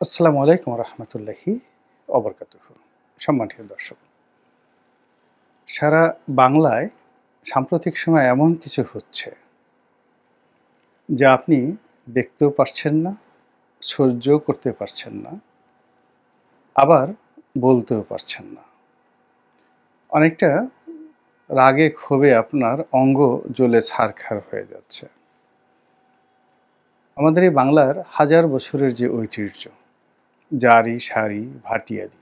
আসসালামু আলাইকুম রহমতুল্লাহি অবরকাতুহু। সম্মানিত দর্শক, সারা বাংলায় সাম্প্রতিক সময়ে এমন কিছু হচ্ছে যা আপনি দেখতেও পারছেন না, সহ্যও করতে পারছেন না, আবার বলতেও পারছেন না। অনেকটা রাগে ক্ষোভে আপনার অঙ্গ জ্বলে ছারখার হয়ে যাচ্ছে। আমাদের এই বাংলার হাজার বছরের যে ঐতিহ্য, জারি সারি ভাটিয়ারি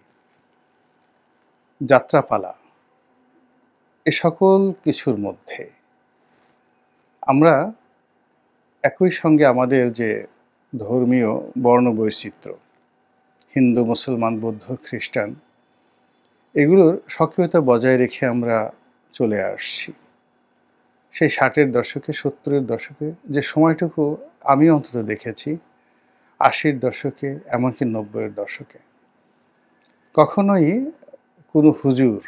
যাত্রাপালা, এ সকল কিছুর মধ্যে আমরা একই সঙ্গে আমাদের যে ধর্মীয় বর্ণবৈচিত্র্য, হিন্দু, মুসলমান, বৌদ্ধ, খ্রিস্টান, এগুলোর সক্রিয়তা বজায় রেখে আমরা চলে আসছি। সেই ৬০-এর দশকে, ৭০-এর দশকে যে সময়টুকু আমি অন্তত দেখেছি, ৮০-র দশকে, এমনকি ৯০-এর দশকে, কখনোই কোনো হুজুর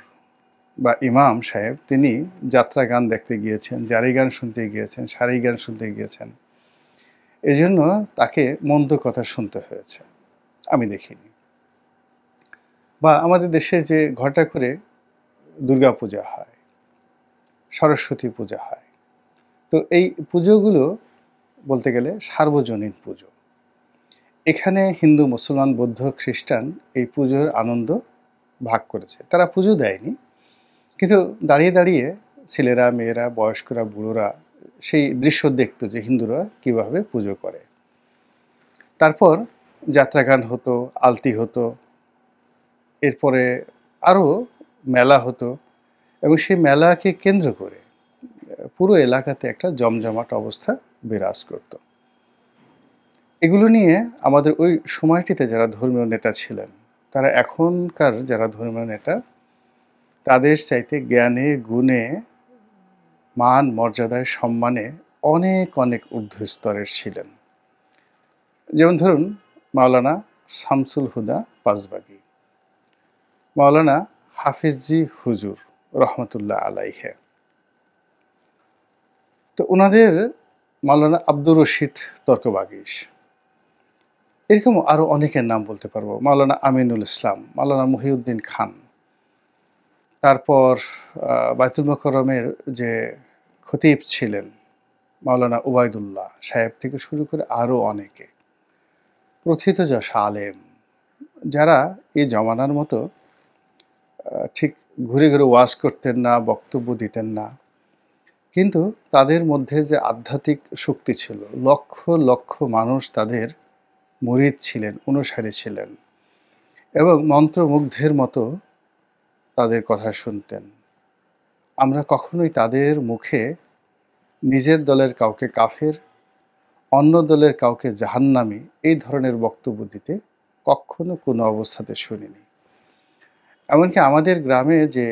বা ইমাম সাহেব তিনি যাত্রা গান দেখতে গিয়েছেন, জারি গান শুনতে গিয়েছেন, সারি গান শুনতে গিয়েছেন, এজন্য তাকে মন্দ কথা শুনতে হয়েছে, আমি দেখিনি। বা আমাদের দেশে যে ঘটা করে দুর্গাপূজা হয়, সরস্বতী পূজা হয়, তো এই পুজোগুলো বলতে গেলে সার্বজনীন পুজো। এখানে হিন্দু, মুসলমান, বৌদ্ধ, খ্রিস্টান এই পুজোর আনন্দ ভাগ করেছে। তারা পুজো দেয়নি, কিন্তু দাঁড়িয়ে দাঁড়িয়ে ছেলেরা, মেয়েরা, বয়স্করা, বুড়োরা সেই দৃশ্য দেখতো যে হিন্দুরা কীভাবে পুজো করে। তারপর যাত্রাগান হতো, আলতি হতো, এরপরে আরও মেলা হতো, এবং সেই মেলাকে কেন্দ্র করে পুরো এলাকাতে একটা জমজমাট অবস্থা বিরাজ করত। এগুলো নিয়ে আমাদের ওই সময়টিতে যারা ধর্মীয় নেতা ছিলেন, তারা এখনকার যারা ধর্মীয় নেতা, তাদের চাইতে জ্ঞানে, গুণে, মান, মর্যাদায়, সম্মানে অনেক অনেক ঊর্ধ্ব স্তরের ছিলেন। যেমন ধরুন মাওলানা শামসুল হুদা পাঁচবাগী, মাওলানা হাফিজি হুজুর রহমতুল্লাহ আলাইহে, তো ওনাদের মাওলানা আব্দুর রশিদ তর্কবাগীশ, এরকম আরও অনেকের নাম বলতে পারবো, মাওলানা আমিনুল ইসলাম, মাওলানা মহিউদ্দিন খান, তারপর বায়তুল মোকাররমের যে খতিব ছিলেন মাওলানা উবায়দুল্লাহ সাহেব থেকে শুরু করে আরও অনেকে, প্রথিতযশা আলেম, যারা এই জমানার মতো ঠিক ঘুরে ঘুরে ওয়াজ করতেন না, বক্তব্য দিতেন না, কিন্তু তাদের মধ্যে যে আধ্যাত্মিক শক্তি ছিল, লক্ষ লক্ষ মানুষ তাদের মুরিদ ছিলেন, অনুসারী ছিলেন, এবং মন্ত্রমুগ্ধের মতো তাদের কথা শুনতেন। আমরা কখনোই তাদের মুখে নিজের দলের কাউকে কাফের, অন্য দলের কাউকে জাহান্নামী এই ধরনের বক্তব্য দিতে কখনো কোনো অবস্থাতে শুনিনি। এমনকি আমাদের গ্রামে যে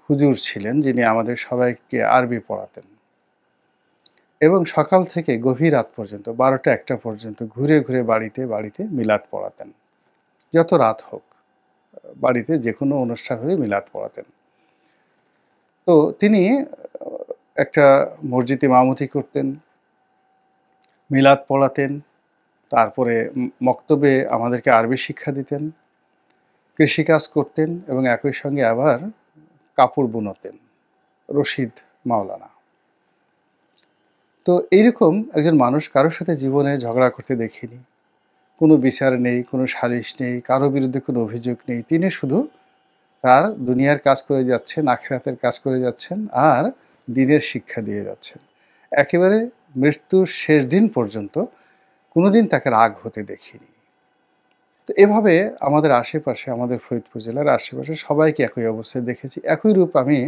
হুজুর ছিলেন, যিনি আমাদের সবাইকে আরবি পড়াতেন, এবং সকাল থেকে গভীর রাত পর্যন্ত ১২টা-১টা পর্যন্ত ঘুরে ঘুরে বাড়িতে বাড়িতে মিলাদ পড়াতেন। যত রাত হোক, বাড়িতে যে কোনো অনুষ্ঠান হলে মিলাদ পড়াতেন। তো তিনি একটা মসজিদে ইমামতি করতেন, মিলাদ পড়াতেন, তারপরে মক্তবে আমাদেরকে আরবি শিক্ষা দিতেন, কৃষিকাজ করতেন, এবং একই সঙ্গে আবার কাপড় বুনতেন, রশিদ মাওলানা। তো এইরকম একজন মানুষ কারোর সাথে জীবনে ঝগড়া করতে দেখিনি, কোনো বিচার নেই, কোনো সালিশ নেই, কারো বিরুদ্ধে কোনো অভিযোগ নেই। তিনি শুধু তার দুনিয়ার কাজ করে যাচ্ছেন, আখিরাতের কাজ করে যাচ্ছেন, আর দ্বীনের শিক্ষা দিয়ে যাচ্ছেন। একেবারে মৃত্যুর শেষ দিন পর্যন্ত কোনোদিন তাকে রাগ হতে দেখিনি। তো এভাবে আমাদের আশেপাশে, আমাদের ফরিদপুর জেলার আশেপাশে সবাইকে একই অবস্থায় দেখেছি। একই রূপ আমি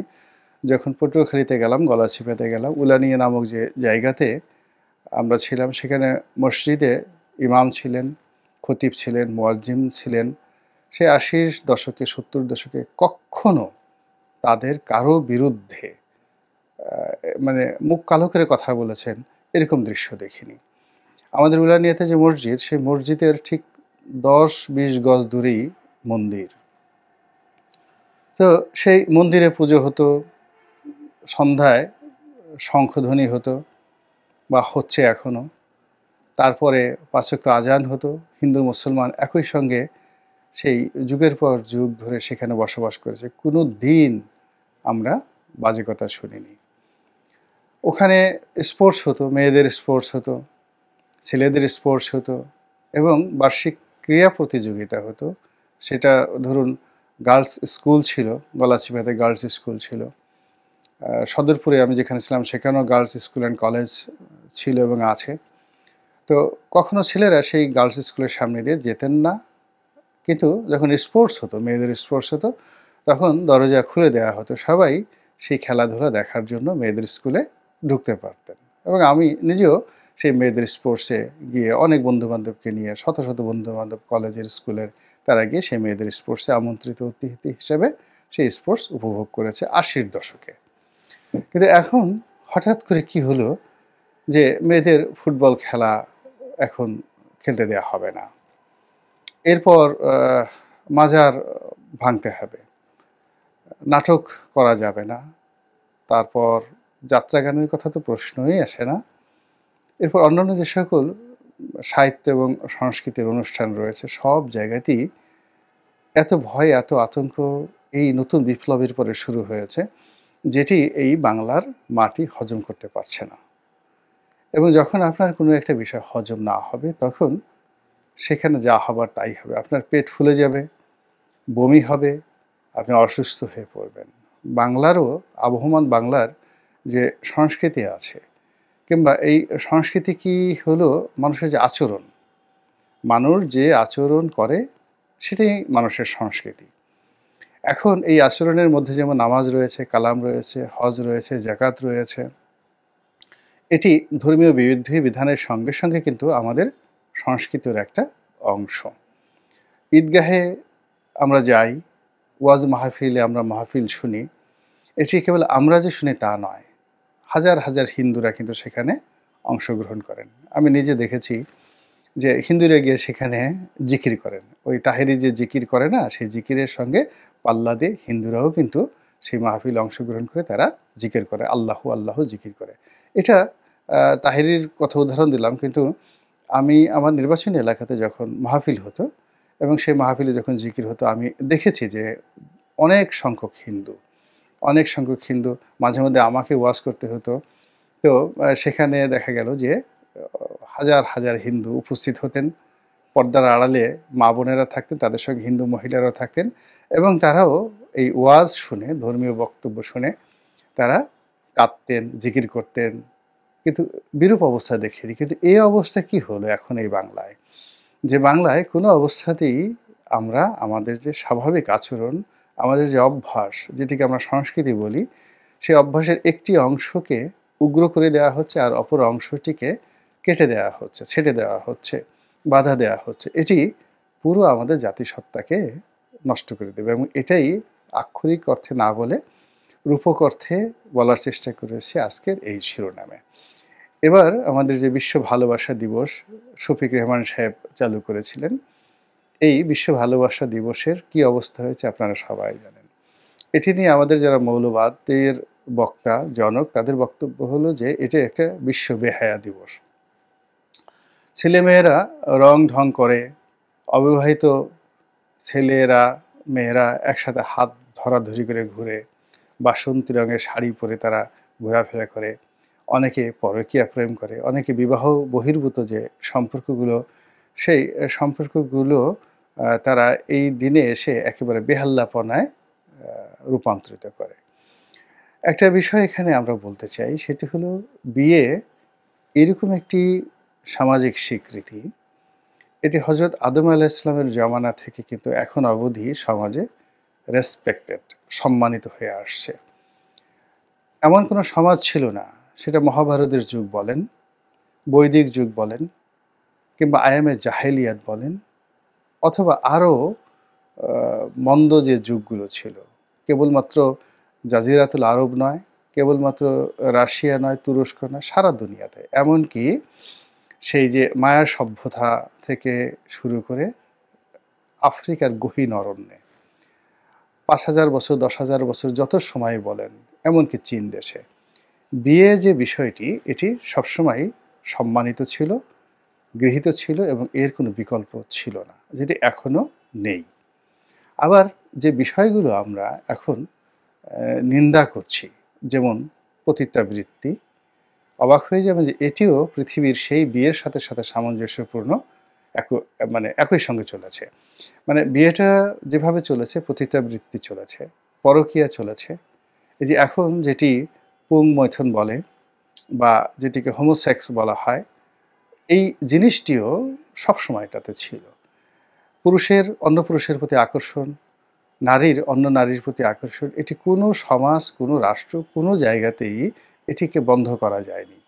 যখন পটুয়াখালীতে গেলাম, গলাচিপাতে গেলাম, উলানিয়া নামক যে জায়গাতে আমরা ছিলাম, সেখানে মসজিদে ইমাম ছিলেন, খতিব ছিলেন, মুয়াজ্জিন ছিলেন। সে ৮০ দশকে, ৭০ দশকে কক্ষনো তাদের কারো বিরুদ্ধে মানে মুখ কালো করে কথা বলেছেন, এরকম দৃশ্য দেখিনি। আমাদের উলানিয়াতে যে মসজিদ, সেই মসজিদের ঠিক ১০-২০ গজ দূরেই মন্দির। তো সেই মন্দিরে পুজো হতো, সন্ধ্যায় শঙ্খধ্বনি হতো, বা হচ্ছে এখনও। তারপরে ৫ ওয়াক্ত আজান হতো। হিন্দু মুসলমান একই সঙ্গে সেই যুগের পর যুগ ধরে সেখানে বসবাস করেছে। কোনো দিন আমরা বাজে কথা শুনিনি। ওখানে স্পোর্টস হতো, মেয়েদের স্পোর্টস হতো, ছেলেদের স্পোর্টস হতো এবং বার্ষিক ক্রীড়া প্রতিযোগিতা হতো। সেটা ধরুন গার্লস স্কুল ছিল, গলাচিপাতে গার্লস স্কুল ছিল। সদরপুরে আমি যেখানে ছিলাম সেখানেও গার্লস স্কুল অ্যান্ড কলেজ ছিল এবং আছে। তো কখনো ছেলেরা সেই গার্লস স্কুলের সামনে দিয়ে যেতেন না, কিন্তু যখন স্পোর্টস হতো, মেয়েদের স্পোর্টস হতো, তখন দরজা খুলে দেওয়া হতো। সবাই সেই খেলাধুলা দেখার জন্য মেয়েদের স্কুলে ঢুকতে পারতেন এবং আমি নিজেও সেই মেয়েদের স্পোর্টসে গিয়ে অনেক বন্ধুবান্ধবকে নিয়ে শত শত বন্ধুবান্ধব কলেজের স্কুলের তারা গিয়ে সেই মেয়েদের স্পোর্টসে আমন্ত্রিত অতিথি হিসেবে সেই স্পোর্টস উপভোগ করেছে ৮০-র দশকে। কিন্তু এখন হঠাৎ করে কি হলো যে মেয়েদের ফুটবল খেলা এখন খেলতে দেওয়া হবে না। এরপর মাজার ভাঙতে হবে, নাটক করা যাবে না, তারপর যাত্রাগানের কথা তো প্রশ্নই আসে না। এরপর অন্যান্য যে সকল সাহিত্য এবং সংস্কৃতির অনুষ্ঠান রয়েছে সব জায়গাতেই এত ভয়, এত আতঙ্ক এই নতুন বিপ্লবের পরে শুরু হয়েছে, যেটি এই বাংলার মাটি হজম করতে পারছে না। এবং যখন আপনার কোনো একটা বিষয় হজম না হবে, তখন সেখানে যা হবার তাই হবে। আপনার পেট ফুলে যাবে, বমি হবে, আপনি অসুস্থ হয়ে পড়বেন। বাংলারও আবহমান বাংলার যে সংস্কৃতি আছে, কিংবা এই সংস্কৃতি কি হলো মানুষের যে আচরণ, মানুষ যে আচরণ করে সেটাই মানুষের সংস্কৃতি। এখন এই আচরণের মধ্যে যেমন নামাজ রয়েছে, কালাম রয়েছে, হজ রয়েছে, জাকাত রয়েছে, এটি ধর্মীয় বিধানের সঙ্গে সঙ্গে কিন্তু আমাদের সংস্কৃতির একটা অংশ। ঈদগাহে আমরা যাই, ওয়াজ মাহফিলে আমরা মাহফিল শুনি, এটি কেবল আমরা যে শুনি তা নয়, হাজার হাজার হিন্দুরা কিন্তু সেখানে অংশগ্রহণ করেন। আমি নিজে দেখেছি যে হিন্দুরা গিয়ে সেখানে জিকির করেন, ওই তাহেরি যে জিকির করে না, সেই জিকিরের সঙ্গে পাল্লা দিয়ে হিন্দুরাও কিন্তু সেই মাহফিলে অংশগ্রহণ করে তারা জিকির করে, আল্লাহু আল্লাহু জিকির করে। এটা তাহেরির কথা উদাহরণ দিলাম, কিন্তু আমি আমার নির্বাচনী এলাকাতে যখন মাহফিল হতো এবং সেই মাহফিলে যখন জিকির হতো, আমি দেখেছি যে অনেক সংখ্যক হিন্দু মাঝে মধ্যে আমাকে ওয়াজ করতে হতো। তো সেখানে দেখা গেল যে হাজার হাজার হিন্দু উপস্থিত হতেন। পর্দার আড়ালে মা বোনেরা থাকতেন, তাদের সঙ্গে হিন্দু মহিলারাও থাকতেন এবং তারাও এই ওয়াজ শুনে, ধর্মীয় বক্তব্য শুনে তারা কাঁদতেন, জিকির করতেন। কিন্তু বিরূপ অবস্থা দেখিনি। কিন্তু এই অবস্থা কি হলো এখন এই বাংলায়, যে বাংলায় কোনো অবস্থাতেই আমরা আমাদের যে স্বাভাবিক আচরণ, আমাদের যে অভ্যাস, যেটিকে আমরা সংস্কৃতি বলি, সেই অভ্যাসের একটি অংশকে উগ্র করে দেওয়া হচ্ছে আর অপর অংশটিকে কেটে দেওয়া হচ্ছে, ছেটে দেওয়া হচ্ছে, বাধা দেওয়া হচ্ছে। এটি পুরো আমাদের জাতিসত্তাকে নষ্ট করে দেবে এবং এটাই আক্ষরিক অর্থে না বলে রূপক অর্থে বলার চেষ্টা করেছি আজকের এই শিরোনামে। এবার আমাদের যে বিশ্ব ভালোবাসা দিবস শফিক রেহমান সাহেব চালু করেছিলেন, এই বিশ্ব ভালোবাসা দিবসের কি অবস্থা হয়েছে আপনারা সবাই জানেন। এটি নিয়ে আমাদের যারা মৌলবাদের বক্তা, জনক, তাদের বক্তব্য হলো যে এটা একটা বিশ্ব বেহায়া দিবস। ছেলেমেয়েরা রং ঢং করে, অবিবাহিত ছেলেরা মেয়েরা একসাথে হাত ধরাধরি করে ঘুরে, বাসন্তী রঙের শাড়ি পরে তারা ঘোরাফেরা করে, অনেকে পরকীয়া প্রেম করে, অনেকে বিবাহ বহির্ভূত যে সম্পর্কগুলো, সেই সম্পর্কগুলো তারা এই দিনে এসে একেবারে বেহাল্লাপনায় রূপান্তরিত করে। একটা বিষয় এখানে আমরা বলতে চাই, সেটি হলো বিয়ে এরকম একটি সামাজিক স্বীকৃতি, এটি হজরত আদম আলাইহিস সালামের জামানা থেকে কিন্তু এখন অবধি সমাজে রেসপেক্টেড, সম্মানিত হয়ে আসছে। এমন কোনো সমাজ ছিল না, সেটা মহাভারতের যুগ বলেন, বৈদিক যুগ বলেন, কিংবা আয়ামে জাহেলিয়াত বলেন, অথবা আরও মন্দ যে যুগগুলো ছিল, কেবলমাত্র জাজিরাতুল আরব নয়, কেবলমাত্র রাশিয়া নয়, তুরস্ক নয়, সারা দুনিয়াতে, এমনকি সেই যে মায়া সভ্যতা থেকে শুরু করে আফ্রিকার গহীন অরণ্যে ৫,০০০ বছর, ১০,০০০ বছর যত সময় বলেন, এমনকি চীন দেশে বিয়ে যে বিষয়টি, এটি সবসময় সম্মানিত ছিল, গৃহীত ছিল এবং এর কোনো বিকল্প ছিল না, যেটি এখনও নেই। আবার যে বিষয়গুলো আমরা এখন নিন্দা করছি, যেমন পতিতাবৃত্তি, অবাক হয়ে যাবেন যে এটিও পৃথিবীর সেই বিয়ের সাথে সাথে সামঞ্জস্যপূর্ণ একই সঙ্গে চলেছে। মানে বিয়েটা যেভাবে চলেছে, পতিতাবৃত্তি চলেছে, পরকীয়া চলেছে। এই যে এখন যেটি পুংমৈথুন বলে বা যেটিকে হোমোসেক্স বলা হয়, এই জিনিসটিও সবসময় এটাতে ছিল। পুরুষের অন্য পুরুষের প্রতি আকর্ষণ, নারীর অন্য নারীর প্রতি আকর্ষণ, এটি কোনো সমাজ, কোনো রাষ্ট্র, কোনো জায়গাতেই এটিকে বন্ধ করা যায়নি।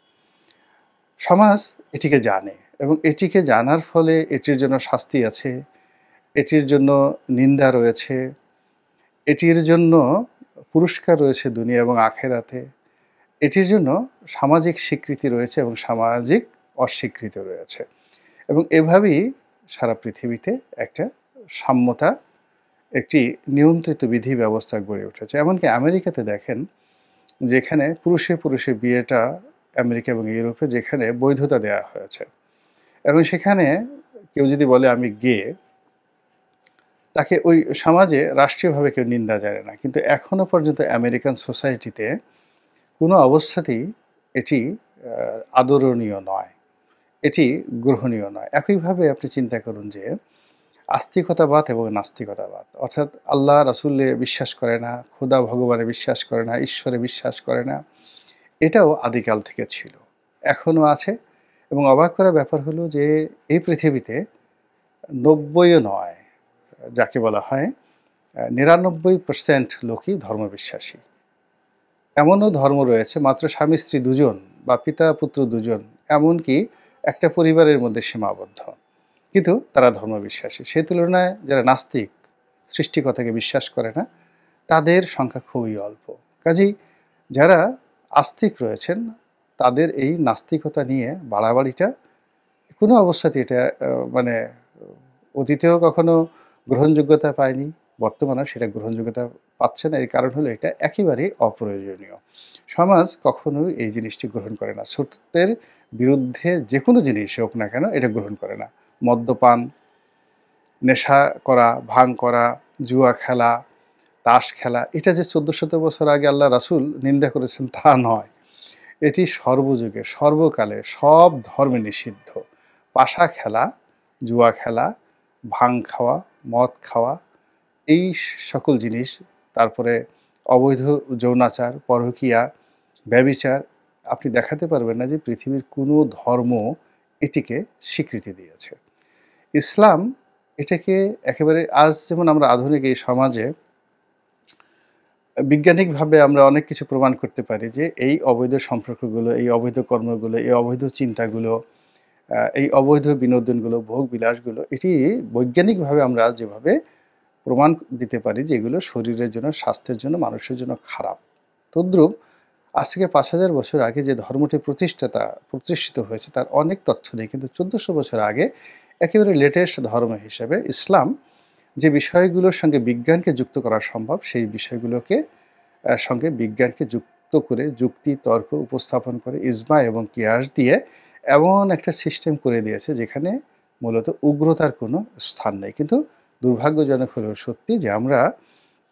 সমাজ এটিকে জানে এবং এটিকে জানার ফলে এটির জন্য শাস্তি আছে, এটির জন্য নিন্দা রয়েছে, এটির জন্য পুরস্কার রয়েছে দুনিয়া এবং আখেরাতে, এটির জন্য সামাজিক স্বীকৃতি রয়েছে এবং সামাজিক অস্বীকৃতি রয়েছে। এবং এভাবেই সারা পৃথিবীতে একটা সাম্যতা, একটি নিয়ন্ত্রিত বিধি ব্যবস্থা গড়ে উঠেছে। এমনকি আমেরিকাতে দেখেন, যেখানে পুরুষে পুরুষে বিয়েটা আমেরিকা এবং ইউরোপে যেখানে বৈধতা দেওয়া হয়েছে, এবং সেখানে কেউ যদি বলে আমি গে, তাকে ওই সমাজে রাষ্ট্রীয়ভাবে কেউ নিন্দা জানে না। কিন্তু এখনও পর্যন্ত আমেরিকান সোসাইটিতে কোনো অবস্থাতেই এটি আদরণীয় নয়, এটি গ্রহণীয় নয়। একইভাবে আপনি চিন্তা করুন যে আস্তিকতাবাদ এবং নাস্তিকতাবাদ, অর্থাৎ আল্লাহ রাসূলে বিশ্বাস করে না, খোদা ভগবানে বিশ্বাস করে না, ঈশ্বরে বিশ্বাস করে না, এটাও আদিকাল থেকে ছিল, এখনও আছে। এবং অবাক করার ব্যাপার হলো যে এই পৃথিবীতে ৯০ও নয়, যাকে বলা হয় ৯৯% লোকই ধর্মবিশ্বাসী। এমনও ধর্ম রয়েছে মাত্র স্বামী স্ত্রী দুজন বা পিতা পুত্র দুজন, এমনকি একটা পরিবারের মধ্যে সীমাবদ্ধ, কিন্তু তারা ধর্মবিশ্বাসী। সেই তুলনায় যারা নাস্তিক, সৃষ্টিকতাকে বিশ্বাস করে না, তাদের সংখ্যা খুবই অল্প। কাজেই যারা আস্তিক রয়েছেন, তাদের এই নাস্তিকতা নিয়ে বাড়াবাড়িটা কোনো অবস্থাতেই এটা অতীতেও কখনো গ্রহণযোগ্যতা পায়নি, বর্তমানেও সেটা গ্রহণযোগ্যতা পাচ্ছে না। এর কারণ হলো এটা একেবারেই অপ্রয়োজনীয়। সমাজ কখনোই এই জিনিসটি গ্রহণ করে না। সত্যের বিরুদ্ধে যে কোনো জিনিস হোক না কেন, এটা গ্রহণ করে না। মদ্যপান, নেশা করা, ভাং করা, জুয়া খেলা, তাস খেলা, এটা যে ১৪০০ বছর আগে আল্লাহ রাসূল নিন্দা করেছেন তা নয়। এটি সর্বযুগে, সর্বকালে সব ধর্মে নিষিদ্ধ। পাশা খেলা, জুয়া খেলা, ভাং খাওয়া, মদ খাওয়া, এই সকল জিনিস, তারপরে অবৈধ যৌনাচার, পরকীয়া, ব্যভিচার, আপনি দেখাতে পারবেন না যে পৃথিবীর কোনো ধর্ম এটিকে স্বীকৃতি দিয়েছে। ইসলাম এটাকে একেবারে, আজ যেমন আমরা আধুনিক এই সমাজে বৈজ্ঞানিকভাবে আমরা অনেক কিছু প্রমাণ করতে পারি যে এই অবৈধ সম্পর্কগুলো, এই অবৈধ কর্মগুলো, এই অবৈধ চিন্তাগুলো, এই অবৈধ বিনোদনগুলো, ভোগ বিলাসগুলো, এটি বৈজ্ঞানিকভাবে আমরা যেভাবে প্রমাণ দিতে পারি যে এগুলো শরীরের জন্য, স্বাস্থ্যের জন্য, মানুষের জন্য খারাপ। তদ্রূপ আজ থেকে ৫,০০০ বছর আগে যে ধর্মটি প্রতিষ্ঠিত হয়েছে তার অনেক তথ্য নেই, কিন্তু ১৪০০ বছর আগে একেবারে লেটেস্ট ধর্ম হিসেবে ইসলাম যে বিষয়গুলোর সঙ্গে বিজ্ঞানকে যুক্ত করা সম্ভব, সেই বিষয়গুলোকে সঙ্গে বিজ্ঞানকে যুক্ত করে, যুক্তি তর্ক উপস্থাপন করে, ইজমা এবং কিয়াস দিয়ে এমন একটা সিস্টেম করে দিয়েছে যেখানে মূলত উগ্রতার কোনো স্থান নেই। কিন্তু দুর্ভাগ্যজনক হলেও সত্যি যে আমরা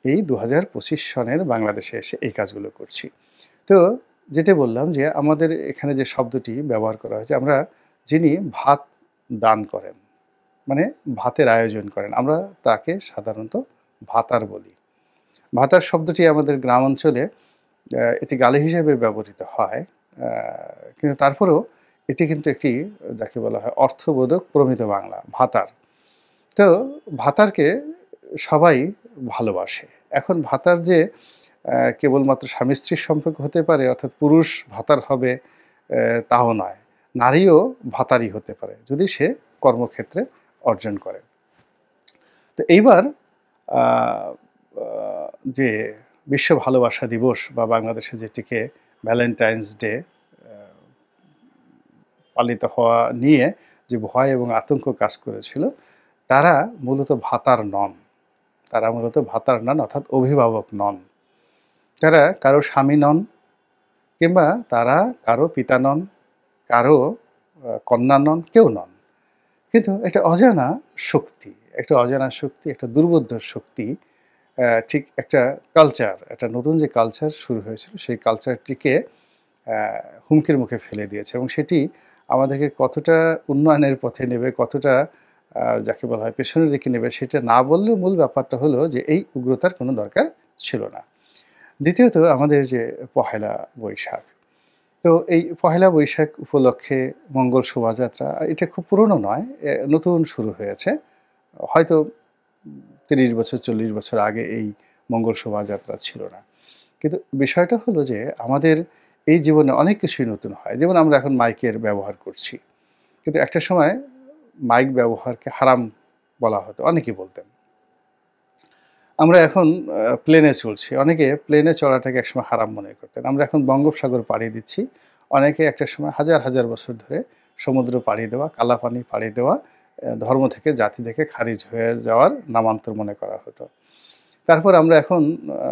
এই ২০২৫ সনের বাংলাদেশে এসে এই কাজগুলো করছি। তো যেটা বললাম যে আমাদের এখানে যে শব্দটি ব্যবহার করা হয়েছে, আমরা যিনি ভাত দান করেন, মানে ভাতের আয়োজন করেন, আমরা তাকে সাধারণত ভাতার বলি। ভাতার শব্দটি আমাদের গ্রাম অঞ্চলে এটি গালি হিসেবে ব্যবহৃত হয়, কিন্তু তারপরেও এটি কিন্তু একটি, যাকে বলা হয় অর্থবোধক প্রমিত বাংলা, ভাতার। তো ভাতারকে সবাই ভালোবাসে। এখন ভাতার যে কেবলমাত্র স্বামী স্ত্রীর সম্পর্ক হতে পারে, অর্থাৎ পুরুষ ভাতার হবে, তাও নয়। নারীও ভাতারই হতে পারে যদি সে কর্মক্ষেত্রে অর্জন করে। তো এইবার আ আ যে বিশ্ব ভালোবাসা দিবস বা বাংলাদেশে যেটিকে ভ্যালেন্টাইন্স ডে পালিত হওয়া নিয়ে যে ভয় এবং আতঙ্ক কাজ করেছিল, তারা মূলত ভাতার নন। তারা মূলত ভাতার নন, অর্থাৎ অভিভাবক নন। তারা কারো স্বামী নন, কিংবা তারা কারো পিতা নন, কারো কন্যা নন, কেউ নন। কিন্তু একটা অজানা শক্তি, একটা অজানা শক্তি, একটা দুর্বোধ্য শক্তি ঠিক একটা কালচার, একটা নতুন যে কালচার শুরু হয়েছিল সেই কালচারটিকে অ্যা হুমকির মুখে ফেলে দিয়েছে এবং সেটি আমাদেরকে কতটা উন্নয়নের পথে নেবে, কতটা যাকে বলা হয় পেছনের দিকে নেবে সেটা না বললেও মূল ব্যাপারটা হলো যে এই উগ্রতার কোনো দরকার ছিল না। দ্বিতীয়ত আমাদের যে পহেলা বৈশাখ। তো এই পহেলা বৈশাখ উপলক্ষে মঙ্গল শোভাযাত্রা এটা খুব পুরনো নয়, নতুন শুরু হয়েছে। হয়তো ৩০ বছর ৪০ বছর আগে এই মঙ্গল শোভাযাত্রা ছিল না। কিন্তু বিষয়টা হলো যে আমাদের এই জীবনে অনেক কিছুই নতুন হয়। যেমন আমরা এখন মাইকের ব্যবহার করছি। কিন্তু একটা সময় মাইক ব্যবহারকে হারাম বলা হতো। অনেকেই বলতেন। আমরা এখন প্লেনে চলছি। অনেকে প্লেনে চড়াটাকে একসময় হারাম মনে করতেন। আমরা এখন বঙ্গোপসাগর পাড়ি দিচ্ছি। অনেকে একটা সময় হাজার, হাজার বছর ধরে সমুদ্র পাড়ি দেওয়া, কালাপানি পাড়ি দেওয়া ধর্ম থেকে, জাতি থেকে খারিজ হয়ে যাওয়ার নামান্তর মনে করা হতো। তারপর আমরা এখন আ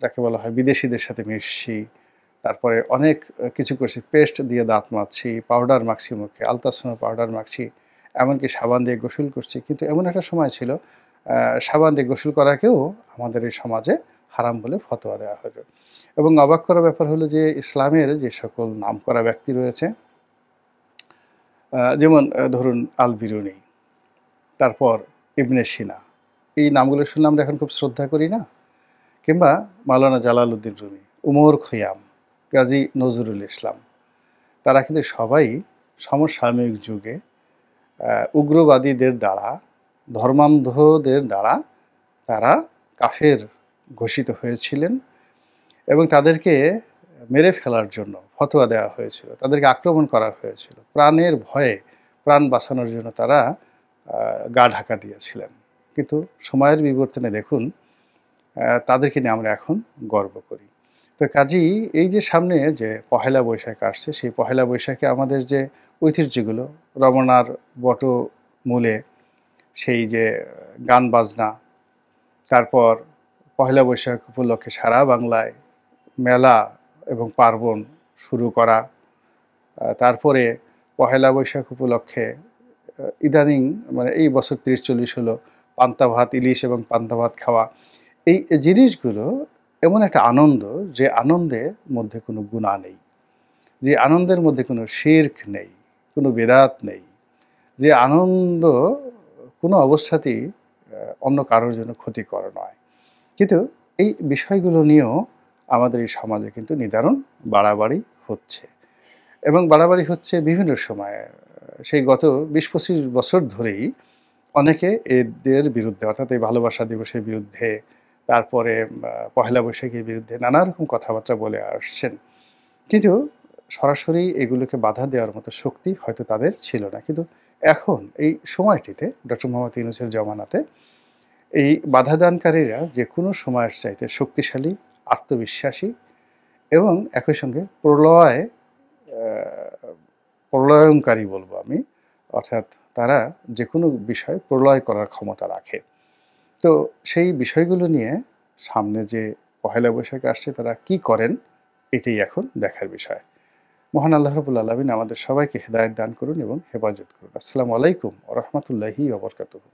যাকে বলা হয় বিদেশীদের সাথে মিশছি। তারপরে অনেক কিছু করছি। পেস্ট দিয়ে দাঁত মাজছি, পাউডার মাখছি মুখে, আলতাসনো পাউডার মাখছি। এমনকি সাবান দিয়ে গোসল করছি। কিন্তু এমন একটা সময় ছিল সাবান দিয়ে গোসল করাকেও আমাদের এই সমাজে হারাম বলে ফতোয়া দেওয়া হতো। এবং অবাক করার ব্যাপার হলো যে ইসলামের যে সকল নামকরা ব্যক্তি রয়েছে, যেমন ধরুন আল বিরুনি, তারপর ইবনে সিনা। এই নামগুলো শুনলে আমরা এখন খুব শ্রদ্ধা করি না? কিংবা মাওলানা জালালউদ্দিন রুমি, উমর খৈয়াম, কাজী নজরুল ইসলাম। তারা কিন্তু সবাই সমসাময়িক যুগে উগ্রবাদীদের দ্বারা, ধর্মান্ধদের দ্বারা তারা কাফের ঘোষিত হয়েছিলেন এবং তাদেরকে মেরে ফেলার জন্য ফতোয়া দেওয়া হয়েছিল। তাদেরকে আক্রমণ করা হয়েছিল। প্রাণের ভয়ে, প্রাণ বাঁচানোর জন্য তারা গা ঢাকা দিয়েছিলেন। কিন্তু সময়ের বিবর্তনে দেখুন তাদেরকে নিয়ে আমরা এখন গর্ব করি। তো কাজেই এই যে সামনে যে পহেলা বৈশাখ আসছে, সেই পহেলা বৈশাখে আমাদের যে ঐতিহ্যগুলো, রমনার বটমূলে সেই যে গান বাজনা, তারপর পহেলা বৈশাখ উপলক্ষে সারা বাংলায় মেলা এবং পার্বণ শুরু করা, তারপরে পহেলা বৈশাখ উপলক্ষে ইদানিং মানে এই বছর ৩০-৪০ হলো পান্তা ভাত, ইলিশ এবং পান্তা ভাত খাওয়া। এই জিনিসগুলো এমন একটা আনন্দ, যে আনন্দের মধ্যে কোনো গুনাহ নেই, যে আনন্দের মধ্যে কোনো শিরক নেই, কোনো বেদাত নেই, যে আনন্দ কোনো অবস্থাতেই অন্য কারোর জন্য ক্ষতিকর নয়। কিন্তু এই বিষয়গুলো নিয়েও আমাদের এই সমাজে কিন্তু নিদারুণ বাড়াবাড়ি হচ্ছে এবং বাড়াবাড়ি হচ্ছে বিভিন্ন সময়ে। সেই গত ২০-২৫ বছর ধরেই অনেকে এদের বিরুদ্ধে, অর্থাৎ এই ভালোবাসা দিবসের বিরুদ্ধে, তারপরে পহেলা বৈশাখীর বিরুদ্ধে নানা রকম কথাবার্তা বলে আসছেন। কিন্তু সরাসরি এগুলোকে বাধা দেওয়ার মতো শক্তি হয়তো তাদের ছিল না। কিন্তু এখন এই সময়টিতে ডক্টর মোহাম্মদ ইউনূসের জমানাতে এই বাধাদানকারীরা যেকোনো সময়ের চাইতে শক্তিশালী, আত্মবিশ্বাসী এবং একই সঙ্গে প্রলয়ংকারী বলবো আমি। অর্থাৎ তারা যেকোনো বিষয় প্রলয় করার ক্ষমতা রাখে। তো সেই বিষয়গুলো নিয়ে সামনে যে পহেলা বৈশাখ আসছে তারা কি করেন, এটাই এখন দেখার বিষয়। মহান আল্লাহ রাব্বুল আলামিন আমাদের সবাইকে হেদায়েত দান করুন এবং হেফাজত করুন। আসসালামু আলাইকুম ওয়া রাহমাতুল্লাহি ওয়া বারাকাতুহু।